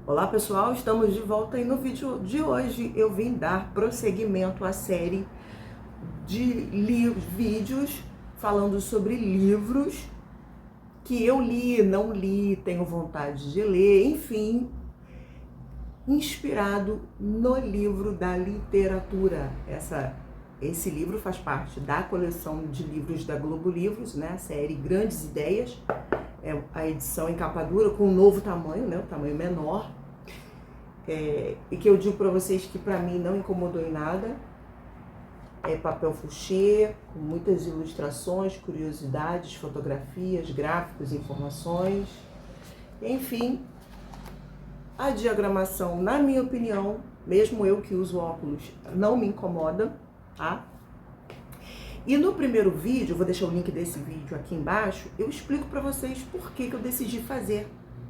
Olá pessoal, estamos de volta e no vídeo de hoje eu vim dar prosseguimento à série de vídeos falando sobre livros que eu li, não li, tenho vontade de ler, enfim, inspirado no livro da literatura. Esse livro faz parte da coleção de livros da Globo Livros, né? A série Grandes Ideias. É a edição em capa dura com um novo tamanho, né? O tamanho menor. E que eu digo para vocês que para mim não incomodou em nada. É papel fuchê, com muitas ilustrações, curiosidades, fotografias, gráficos, informações. Enfim, a diagramação, na minha opinião, mesmo eu que uso óculos, não me incomoda, tá? E no primeiro vídeo, vou deixar o link desse vídeo aqui embaixo, eu explico para vocês por que eu decidi fazer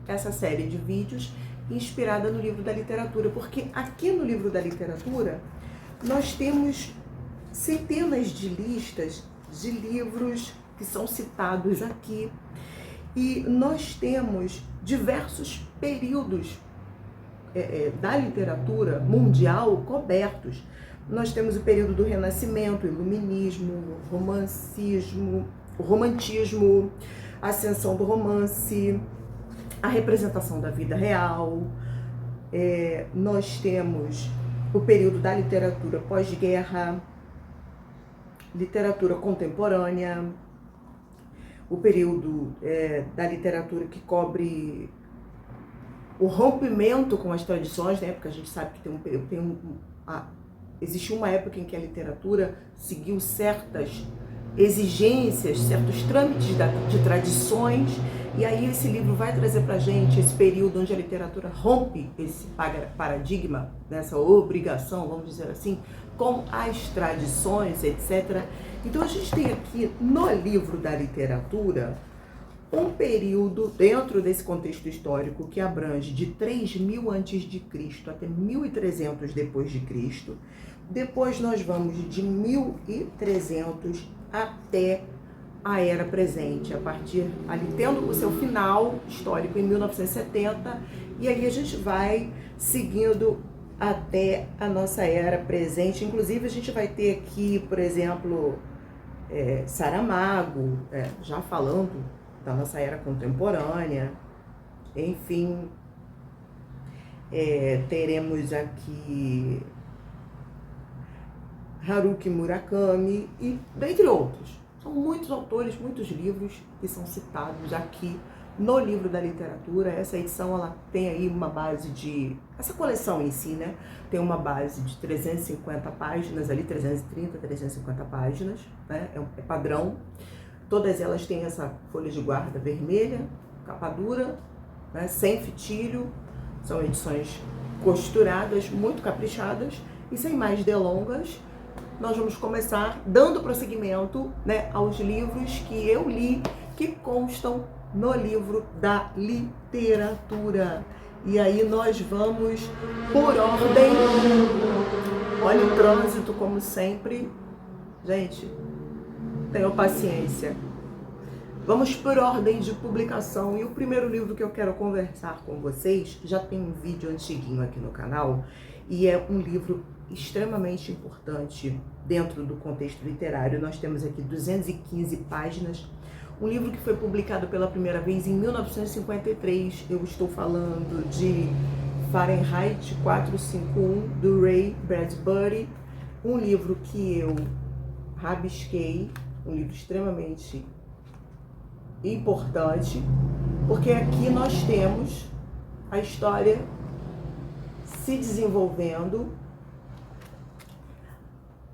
essa série de vídeos inspirada no livro da literatura. Porque aqui no livro da literatura, nós temos centenas de listas de livros que são citados aqui. E nós temos diversos períodos da literatura mundial cobertos. Nós temos o período do Renascimento, o Iluminismo, o Romantismo, a ascensão do romance, a representação da vida real. Nós temos o período da literatura pós-guerra, literatura contemporânea, o período da literatura que cobre o rompimento com as tradições, né? Porque a gente sabe que existiu uma época em que a literatura seguiu certas exigências, certos trâmites de tradições, e aí esse livro vai trazer pra gente esse período onde a literatura rompe esse paradigma, dessa obrigação, vamos dizer assim, com as tradições, etc. Então a gente tem aqui no livro da literatura um período dentro desse contexto histórico que abrange de 3000 a.C. até 1300 depois de Cristo. Depois nós vamos de 1300 até a era presente, a partir ali tendo o seu final histórico em 1970, e aí a gente vai seguindo até a nossa era presente. Inclusive a gente vai ter aqui, por exemplo, Saramago, já falando da nossa era contemporânea. Enfim, teremos aqui Haruki Murakami e dentre outros. São muitos autores, muitos livros que são citados aqui no livro da literatura. Essa edição ela tem aí uma base de... Essa coleção em si, né? Tem uma base de 350 páginas, ali 330, 350 páginas, né? É padrão. Todas elas têm essa folha de guarda vermelha, capa dura, né? Sem fitilho. São edições costuradas, muito caprichadas. E sem mais delongas, nós vamos começar dando prosseguimento, né, aos livros que eu li, que constam no livro da literatura. E aí nós vamos por ordem. Olha o trânsito, como sempre. Gente, tenham paciência. Vamos por ordem de publicação. E o primeiro livro que eu quero conversar com vocês, já tem um vídeo antiguinho aqui no canal, e é um livro extremamente importante dentro do contexto literário. Nós temos aqui 215 páginas, um livro que foi publicado pela primeira vez em 1953. Eu estou falando de Fahrenheit 451, do Ray Bradbury, um livro que eu rabisquei, um livro extremamente importante, porque aqui nós temos a história se desenvolvendo,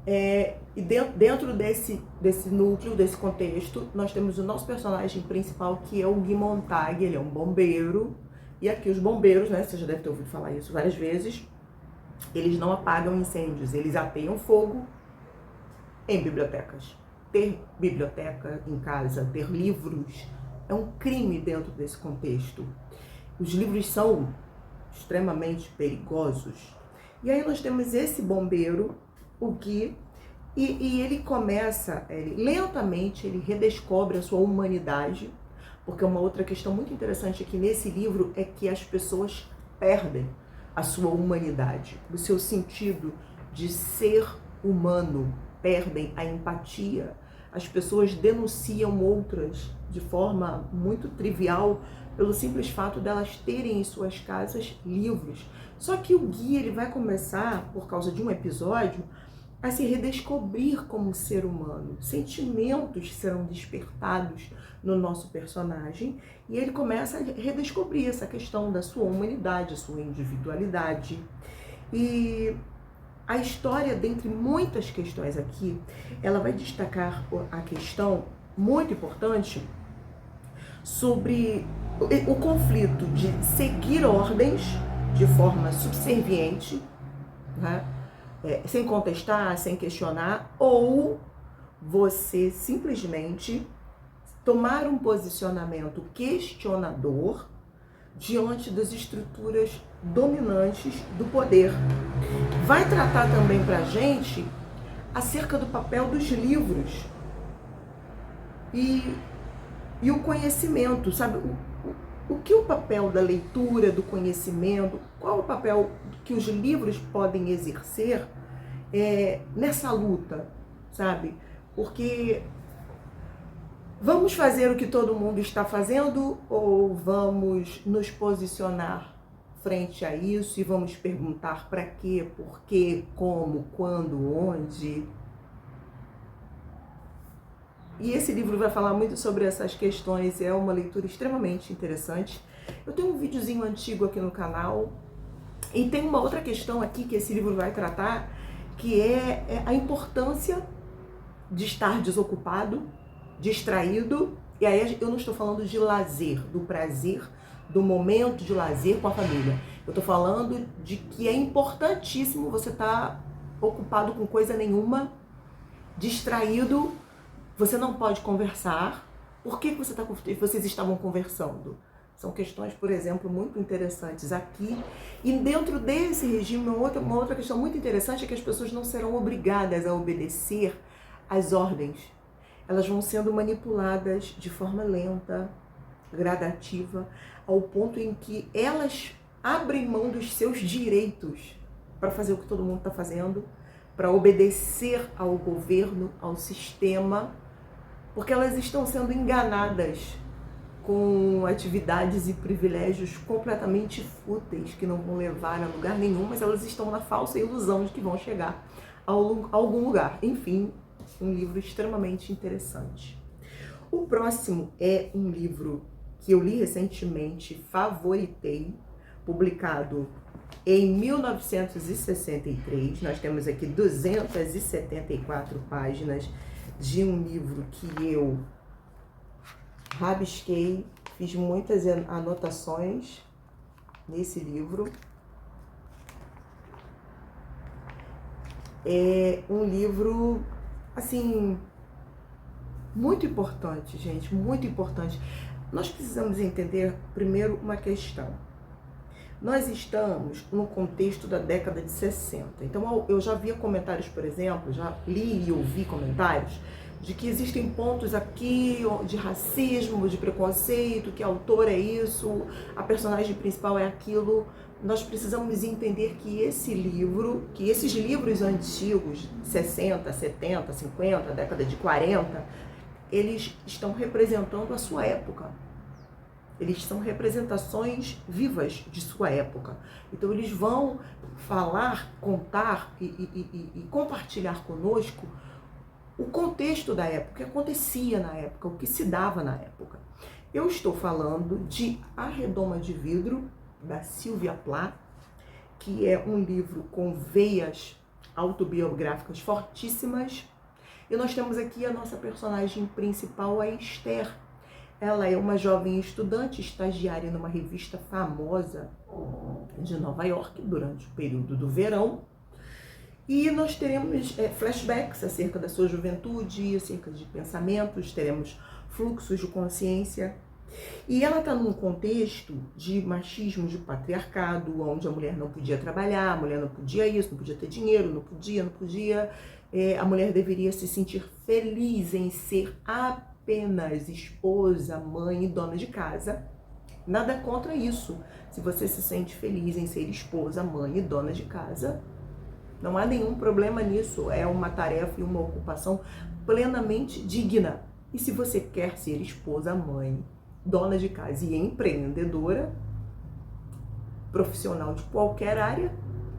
e dentro desse núcleo, desse contexto, nós temos o nosso personagem principal, que é o Guy Montag. Ele é um bombeiro, e aqui os bombeiros, né, você já deve ter ouvido falar isso várias vezes, eles não apagam incêndios, eles ateiam fogo em bibliotecas. Ter biblioteca em casa, ter livros, é um crime dentro desse contexto. Os livros são extremamente perigosos. E aí nós temos esse bombeiro, o Guy, e ele começa, lentamente, ele redescobre a sua humanidade, porque uma outra questão muito interessante aqui nesse livro é que as pessoas perdem a sua humanidade, o seu sentido de ser humano, perdem a empatia. As pessoas denunciam outras de forma muito trivial pelo simples fato delas terem em suas casas livros. Só que o Gui, ele vai começar, por causa de um episódio, a se redescobrir como ser humano. Sentimentos serão despertados no nosso personagem e ele começa a redescobrir essa questão da sua humanidade, a sua individualidade. E a história, dentre muitas questões aqui, ela vai destacar a questão muito importante sobre o conflito de seguir ordens de forma subserviente, né? Sem contestar, sem questionar, ou você simplesmente tomar um posicionamento questionador diante das estruturas dominantes do poder. Vai tratar também pra gente acerca do papel dos livros e o conhecimento, sabe? O que o papel da leitura, do conhecimento, qual o papel que os livros podem exercer nessa luta, sabe? Porque vamos fazer o que todo mundo está fazendo ou vamos nos posicionar frente a isso e vamos perguntar para quê, por quê, como, quando, onde? E esse livro vai falar muito sobre essas questões, é uma leitura extremamente interessante. Eu tenho um videozinho antigo aqui no canal e tem uma outra questão aqui que esse livro vai tratar, que é a importância de estar desocupado, distraído, e aí eu não estou falando de lazer, do prazer, do momento de lazer com a família. Eu estou falando de que é importantíssimo você estar ocupado com coisa nenhuma, distraído. Você não pode conversar. Por que vocês estavam conversando? São questões, por exemplo, muito interessantes aqui. E dentro desse regime, uma outra questão muito interessante é que as pessoas não serão obrigadas a obedecer às ordens. Elas vão sendo manipuladas de forma lenta, gradativa, ao ponto em que elas abrem mão dos seus direitos para fazer o que todo mundo está fazendo, para obedecer ao governo, ao sistema, porque elas estão sendo enganadas com atividades e privilégios completamente fúteis, que não vão levar a lugar nenhum, mas elas estão na falsa ilusão de que vão chegar a algum lugar. Enfim, um livro extremamente interessante. O próximo é um livro que eu li recentemente, favoritei, publicado em 1963. Nós temos aqui 274 páginas de um livro que eu rabisquei, fiz muitas anotações nesse livro. É um livro, assim, muito importante, gente, muito importante. Nós precisamos entender primeiro uma questão. Nós estamos no contexto da década de 60. Então eu já via comentários, por exemplo, já li e ouvi comentários de que existem pontos aqui de racismo, de preconceito, que a autora é isso, a personagem principal é aquilo. Nós precisamos entender que esse livro, que esses livros antigos, 60, 70, 50, década de 40, eles estão representando a sua época. Eles são representações vivas de sua época. Então eles vão falar, contar e compartilhar conosco o contexto da época, o que acontecia na época, o que se dava na época. Eu estou falando de A Redoma de Vidro, da Sylvia Plath, que é um livro com veias autobiográficas fortíssimas. E nós temos aqui a nossa personagem principal, a Esther. Ela é uma jovem estudante, estagiária numa revista famosa de Nova York durante o período do verão. E nós teremos flashbacks acerca da sua juventude, acerca de pensamentos, teremos fluxos de consciência. E ela está num contexto de machismo, de patriarcado, onde a mulher não podia trabalhar, a mulher não podia isso, não podia ter dinheiro, não podia. A mulher deveria se sentir feliz em ser apenas esposa, mãe e dona de casa. Nada contra isso. Se você se sente feliz em ser esposa, mãe e dona de casa, não há nenhum problema nisso. É uma tarefa e uma ocupação plenamente digna. E se você quer ser esposa, mãe, dona de casa e empreendedora, profissional de qualquer área,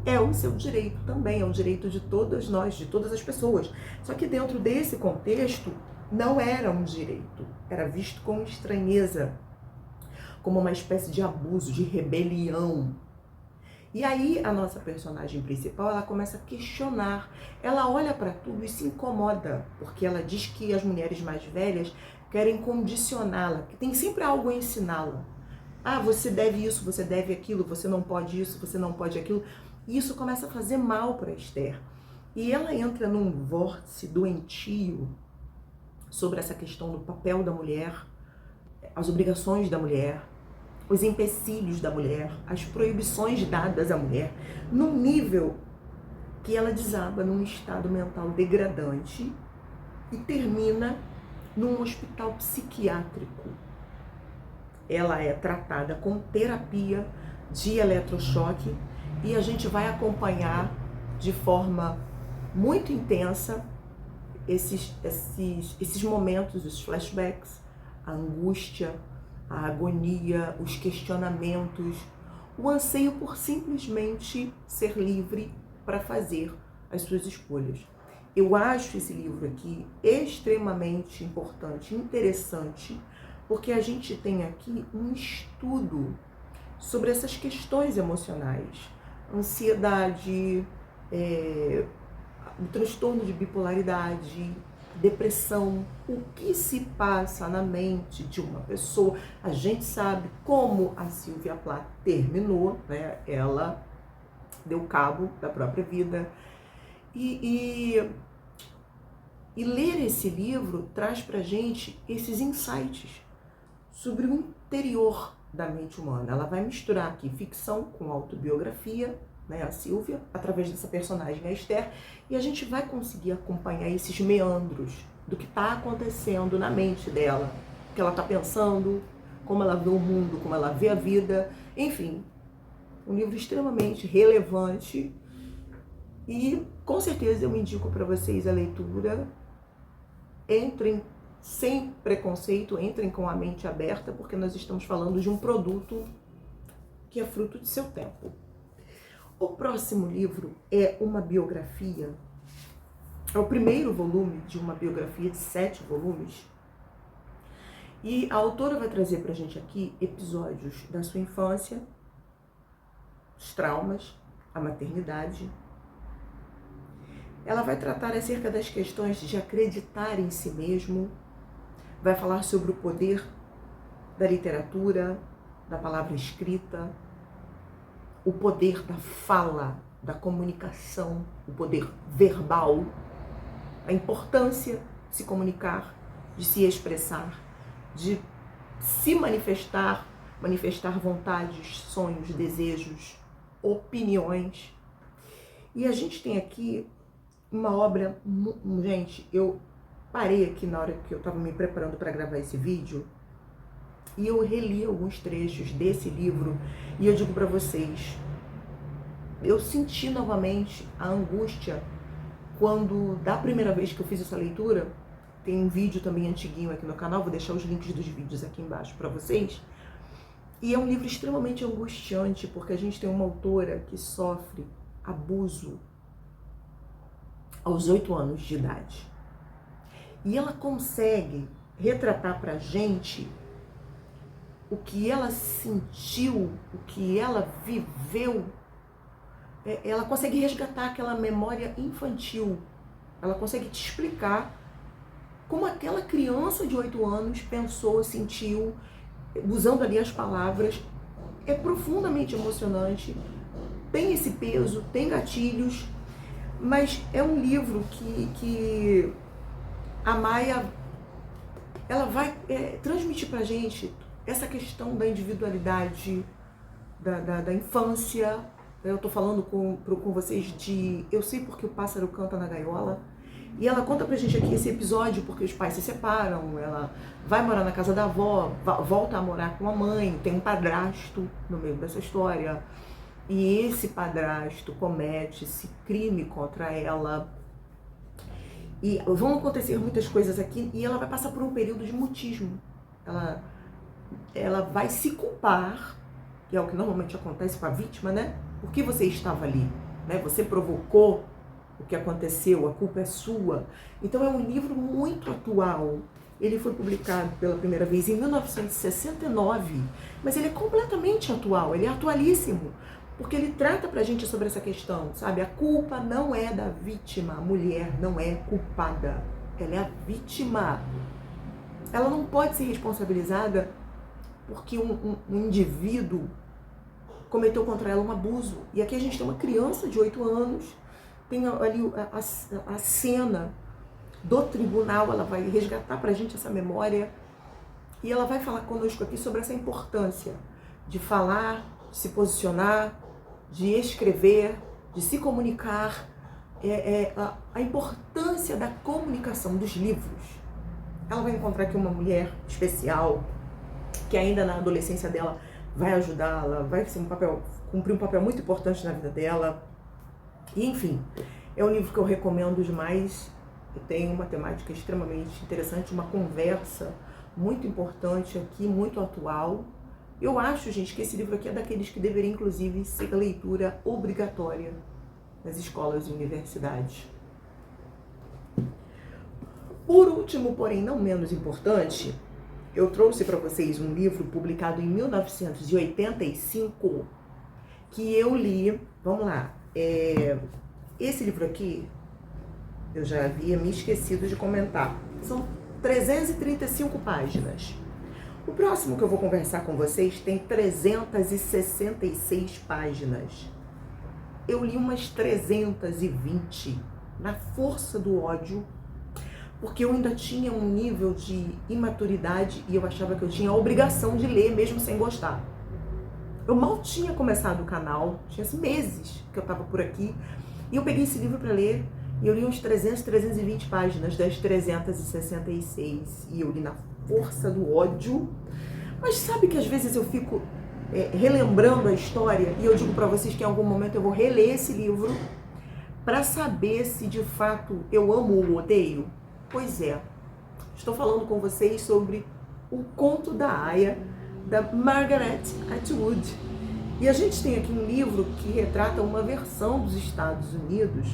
é o seu direito também, é o direito de todas nós, de todas as pessoas. Só que dentro desse contexto, não era um direito, era visto com estranheza, como uma espécie de abuso, de rebelião. E aí a nossa personagem principal, ela começa a questionar, ela olha para tudo e se incomoda, porque ela diz que as mulheres mais velhas querem condicioná-la, que tem sempre algo a ensiná-la. Ah, você deve isso, você deve aquilo, você não pode isso, você não pode aquilo. E isso começa a fazer mal para Esther. E ela entra num vórtice doentio sobre essa questão do papel da mulher, as obrigações da mulher, os empecilhos da mulher, as proibições dadas à mulher, num nível que ela desaba num estado mental degradante e termina num hospital psiquiátrico. Ela é tratada com terapia de eletrochoque e a gente vai acompanhar de forma muito intensa esses momentos, os flashbacks, a angústia, a agonia, os questionamentos, o anseio por simplesmente ser livre para fazer as suas escolhas. Eu acho esse livro aqui extremamente importante, interessante, porque a gente tem aqui um estudo sobre essas questões emocionais, ansiedade, o transtorno de bipolaridade, depressão, o que se passa na mente de uma pessoa. A gente sabe como a Sylvia Plath terminou, né? Ela deu cabo da própria vida. E ler esse livro traz pra gente esses insights sobre o interior da mente humana. Ela vai misturar aqui ficção com autobiografia, né, a Sylvia, através dessa personagem, a Esther, e a gente vai conseguir acompanhar esses meandros do que está acontecendo na mente dela, o que ela está pensando, como ela vê o mundo, como ela vê a vida, enfim, um livro extremamente relevante e com certeza eu indico para vocês a leitura. Entrem sem preconceito, entrem com a mente aberta, porque nós estamos falando de um produto que é fruto de seu tempo. O próximo livro é uma biografia, é o primeiro volume de uma biografia de 7 volumes. E a autora vai trazer pra gente aqui episódios da sua infância, os traumas, a maternidade. Ela vai tratar acerca das questões de acreditar em si mesmo, vai falar sobre o poder da literatura, da palavra escrita, o poder da fala, da comunicação, o poder verbal, a importância de se comunicar, de se expressar, de se manifestar, manifestar vontades, sonhos, desejos, opiniões. E a gente tem aqui uma obra, gente, eu parei aqui na hora que eu estava me preparando para gravar esse vídeo e eu reli alguns trechos desse livro e eu digo para vocês, eu senti novamente a angústia quando, da primeira vez que eu fiz essa leitura, tem um vídeo também antiguinho aqui no canal, vou deixar os links dos vídeos aqui embaixo para vocês, e é um livro extremamente angustiante, porque a gente tem uma autora que sofre abuso aos 8 anos de idade. E ela consegue retratar pra gente o que ela sentiu, o que ela viveu. Ela consegue resgatar aquela memória infantil. Ela consegue te explicar como aquela criança de 8 anos pensou, sentiu, usando ali as palavras. É profundamente emocionante, tem esse peso, tem gatilhos, mas é um livro que a Maia, ela vai transmitir pra gente essa questão da individualidade, da infância. Eu tô falando com vocês de Eu Sei Porque o Pássaro Canta na Gaiola. E ela conta pra gente aqui esse episódio porque os pais se separam, ela vai morar na casa da avó, volta a morar com a mãe, tem um padrasto no meio dessa história. E esse padrasto comete esse crime contra ela. E vão acontecer muitas coisas aqui e ela vai passar por um período de mutismo. Ela vai se culpar, que é o que normalmente acontece com a vítima, né? Por que você estava ali? Né? Você provocou o que aconteceu, a culpa é sua. Então é um livro muito atual. Ele foi publicado pela primeira vez em 1969, mas ele é completamente atual, ele é atualíssimo, porque ele trata pra gente sobre essa questão, sabe? A culpa não é da vítima, a mulher não é culpada, ela é a vítima. Ela não pode ser responsabilizada porque um indivíduo cometeu contra ela um abuso. E aqui a gente tem uma criança de 8 anos, tem ali a cena do tribunal, ela vai resgatar pra gente essa memória e ela vai falar conosco aqui sobre essa importância de falar, de se posicionar, de escrever, de se comunicar, a importância da comunicação dos livros. Ela vai encontrar aqui uma mulher especial, que ainda na adolescência dela vai ajudá-la, vai ser cumprir um papel muito importante na vida dela. E, enfim, é um livro que eu recomendo demais. Tem uma temática extremamente interessante, uma conversa muito importante aqui, muito atual. Eu acho, gente, que esse livro aqui é daqueles que deveria, inclusive, ser leitura obrigatória nas escolas e universidades. Por último, porém não menos importante, eu trouxe para vocês um livro publicado em 1985 que eu li. Vamos lá. Esse livro aqui, eu já havia me esquecido de comentar. São 335 páginas. O próximo que eu vou conversar com vocês tem 366 páginas. Eu li umas 320 na força do ódio, porque eu ainda tinha um nível de imaturidade e eu achava que eu tinha a obrigação de ler mesmo sem gostar. Eu mal tinha começado o canal, tinha meses que eu estava por aqui, e eu peguei esse livro para ler e eu li uns 320 páginas das 366 e eu li na força do ódio. Mas sabe que às vezes eu fico relembrando a história e eu digo para vocês que em algum momento eu vou reler esse livro para saber se de fato eu amo ou odeio? Pois é, estou falando com vocês sobre O Conto da Aya, da Margaret Atwood. E a gente tem aqui um livro que retrata uma versão dos Estados Unidos,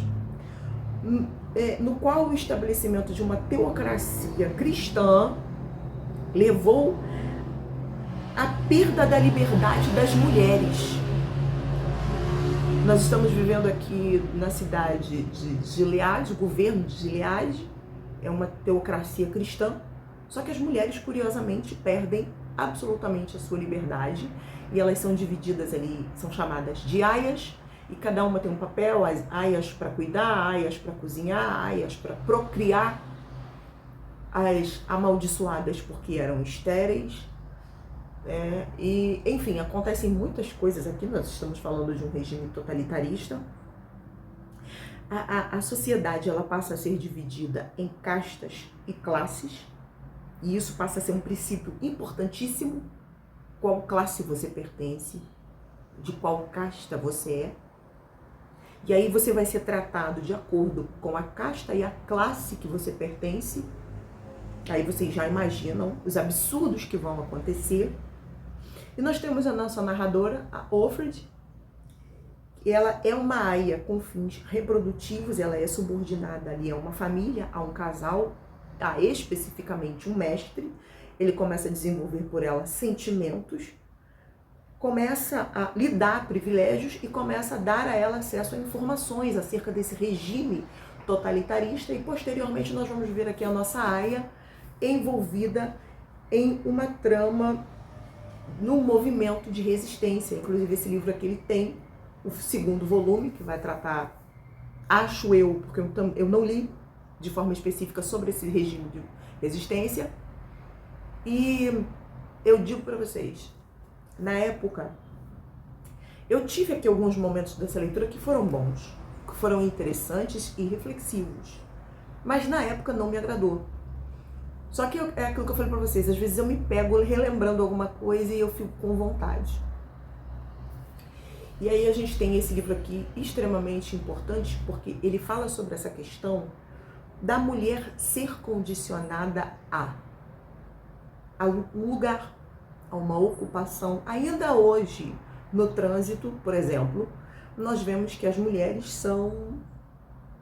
no qual o estabelecimento de uma teocracia cristã levou à perda da liberdade das mulheres. Nós estamos vivendo aqui na cidade de Gilead, o governo de Gilead, é uma teocracia cristã, só que as mulheres, curiosamente, perdem absolutamente a sua liberdade e elas são divididas ali, são chamadas de aias, e cada uma tem um papel, as aias para cuidar, aias para cozinhar, aias para procriar, as amaldiçoadas porque eram estéreis, e enfim, acontecem muitas coisas aqui. Nós estamos falando de um regime totalitarista. A sociedade, ela passa a ser dividida em castas e classes, e isso passa a ser um princípio importantíssimo. Qual classe você pertence, de qual casta você é. E aí você vai ser tratado de acordo com a casta e a classe que você pertence. Aí vocês já imaginam os absurdos que vão acontecer. E nós temos a nossa narradora, a Offred. Ela é uma aia com fins reprodutivos, ela é subordinada ali a uma família, a um casal, a especificamente um mestre. Ele começa a desenvolver por ela sentimentos, começa a lhe dar privilégios e começa a dar a ela acesso a informações acerca desse regime totalitarista, e posteriormente nós vamos ver aqui a nossa aia envolvida em uma trama, num movimento de resistência. Inclusive esse livro aqui ele tem o segundo volume, que vai tratar, acho eu, porque eu não li de forma específica sobre esse regime de resistência. E eu digo para vocês, na época, eu tive aqui alguns momentos dessa leitura que foram bons, que foram interessantes e reflexivos. mas na época não me agradou. Só que é aquilo que eu falei pra vocês, às vezes eu me pego relembrando alguma coisa e eu fico com vontade. E aí a gente tem esse livro aqui extremamente importante, porque ele fala sobre essa questão da mulher ser condicionada a um lugar, a uma ocupação. Ainda hoje, no trânsito, por exemplo, nós vemos que as mulheres são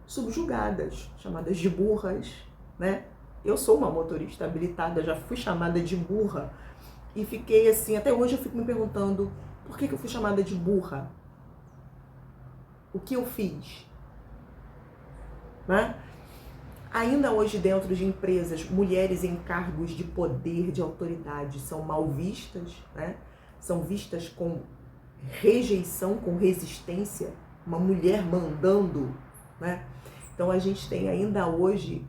subjugadas, chamadas de burras, né? Eu sou uma motorista habilitada, já fui chamada de burra e fiquei assim, até hoje eu fico me perguntando por que eu fui chamada de burra? O que eu fiz? Né? Ainda hoje dentro de empresas, mulheres em cargos de poder, de autoridade, são mal vistas, né? São vistas com rejeição, com resistência, uma mulher mandando, né? Então a gente tem ainda hoje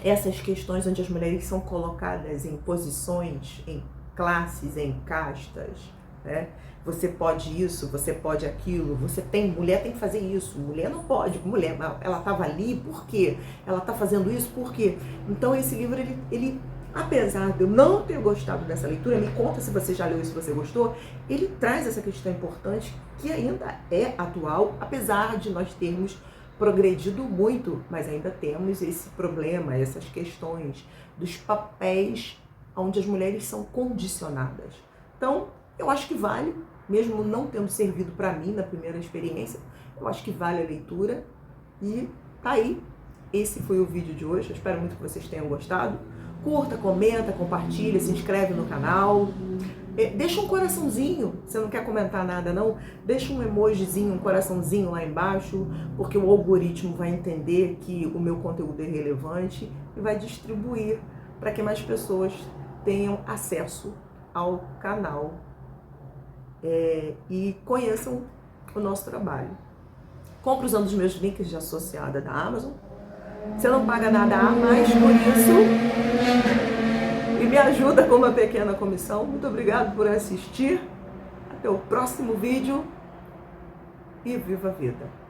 essas questões onde as mulheres são colocadas em posições, em classes, em castas, né? Você pode isso, você pode aquilo, mulher tem que fazer isso, mulher não pode, mulher, ela estava ali, por quê? Ela está fazendo isso, por quê? Então esse livro, ele, apesar de eu não ter gostado dessa leitura, me conta se você já leu isso, se você gostou, ele traz essa questão importante que ainda é atual, apesar de nós termos progredido muito, mas ainda temos esse problema, essas questões dos papéis onde as mulheres são condicionadas. Então, eu acho que vale, mesmo não tendo servido para mim na primeira experiência, eu acho que vale a leitura. E tá aí, esse foi o vídeo de hoje, eu espero muito que vocês tenham gostado. Curta, comenta, compartilha, se inscreve no canal. Deixa um coraçãozinho, você não quer comentar nada não? Deixa um emojizinho, um coraçãozinho lá embaixo, porque o algoritmo vai entender que o meu conteúdo é relevante e vai distribuir para que mais pessoas tenham acesso ao canal e conheçam o nosso trabalho. Compre usando os meus links de associada da Amazon. Você não paga nada a mais por isso e me ajuda com uma pequena comissão. Muito obrigado por assistir. Até o próximo vídeo e viva a vida!